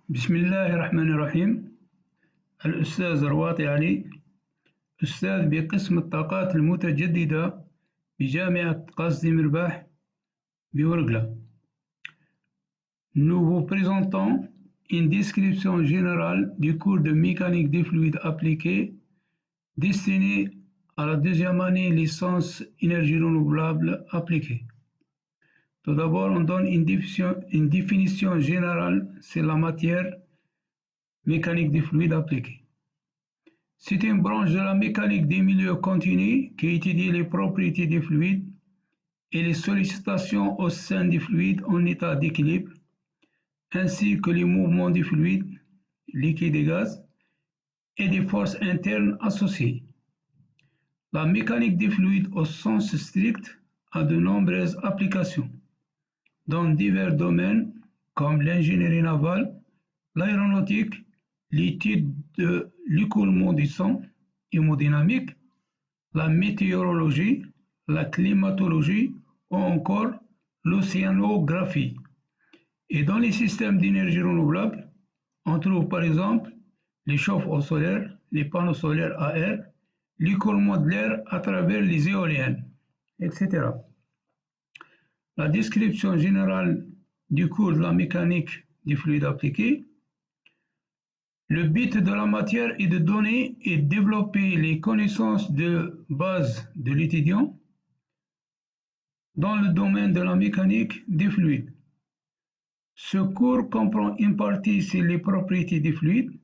بسم الله الرحمن الرحيم. الأستاذ رواطي علي، أستاذ بقسم الطاقات المتجددة بجامعة قاصدي مرباح بورقلة. Nous vous présentons une description générale du cours de mécanique des fluides appliqués destiné à la deuxième année licence énergie renouvelable appliquée. Tout d'abord, on donne une définition générale sur la matière mécanique des fluides appliqués. C'est une branche de la mécanique des milieux continus qui étudie les propriétés des fluides et les sollicitations au sein des fluides en état d'équilibre, ainsi que les mouvements des fluides, liquides et gaz, et des forces internes associées. La mécanique des fluides au sens strict a de nombreuses applications dans divers domaines comme l'ingénierie navale, l'aéronautique, l'étude de l'écoulement du son hémodynamique, la météorologie, la climatologie ou encore l'océanographie. Et dans les systèmes d'énergie renouvelable, on trouve par exemple les chauffe-eau solaires, les panneaux solaires à air, l'écoulement de l'air à travers les éoliennes, etc. La description générale du cours de la mécanique des fluides appliqués. Le but de la matière est de donner et développer les connaissances de base de l'étudiant dans le domaine de la mécanique des fluides. Ce cours comprend une partie sur les propriétés des fluides,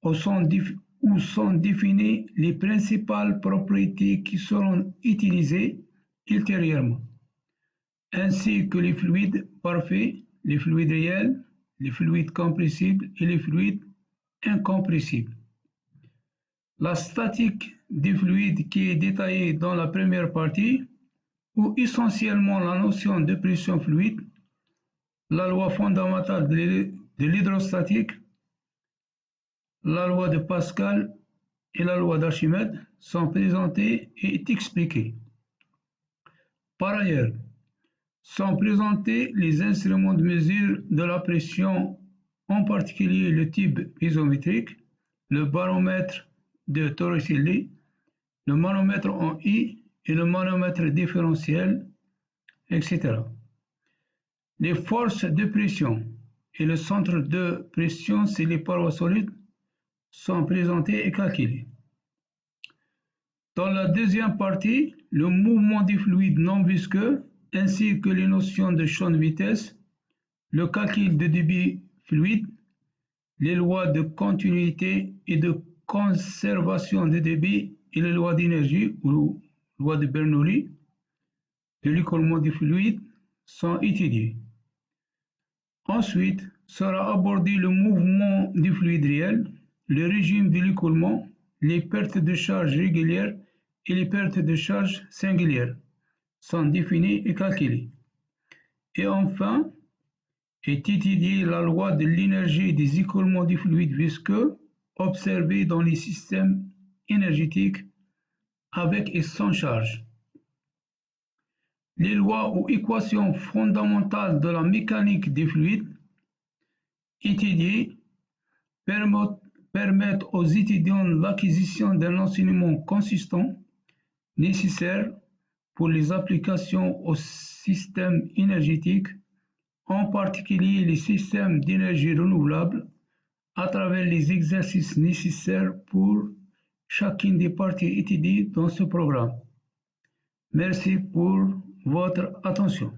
où sont définies les principales propriétés qui seront utilisées ultérieurement, ainsi que les fluides parfaits, les fluides réels, les fluides compressibles et les fluides incompressibles. La statique des fluides qui est détaillée dans la première partie, ou essentiellement la notion de pression fluide, la loi fondamentale de l'hydrostatique, la loi de Pascal et la loi d'Archimède sont présentées et expliquées. Par ailleurs, sont présentés les instruments de mesure de la pression, en particulier le type piézométrique, le baromètre de Torricelli, le manomètre en I et le manomètre différentiel, etc. Les forces de pression et le centre de pression sur les parois solides sont présentés et calculés. Dans la deuxième partie, le mouvement des fluides non visqueux ainsi que les notions de champ de vitesse, le calcul de débit fluide, les lois de continuité et de conservation de débit et les lois d'énergie ou lois de Bernoulli de l'écoulement des fluides sont étudiées. Ensuite, sera abordé le mouvement du fluide réel, le régime de l'écoulement, les pertes de charge régulières et les pertes de charge singulières sont définies et calculées. Et enfin, est étudiée la loi de l'énergie des écoulements du fluide visqueux observés dans les systèmes énergétiques avec et sans charge. Les lois ou équations fondamentales de la mécanique des fluides étudiées permettent aux étudiants l'acquisition d'un enseignement consistant nécessaire pour les applications aux systèmes énergétiques, en particulier les systèmes d'énergie renouvelable, à travers les exercices nécessaires pour chacune des parties étudiées dans ce programme. Merci pour votre attention.